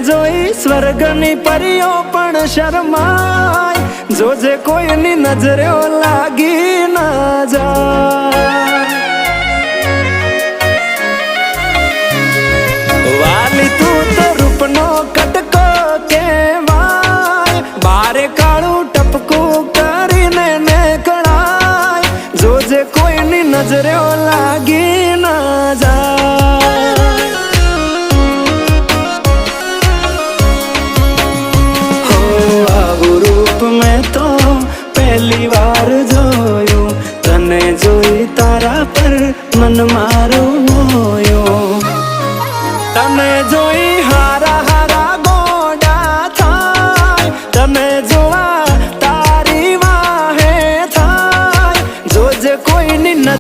જોઈ સ્વર્ગની પરીઓ પણ શરમાય, જોજે કોઈની નજરે લાગી ના જાય। વાલી તું તો રૂપનો કટકો કહેવાય, બારે કાળું ટપકું કરીને નીકળાય, જોજે કોઈની નજરે લાગી ના જાય। હો આવું રૂપ મેં તો પહેલી વાર જોયું, તને જોઈ તારા પર મન મારું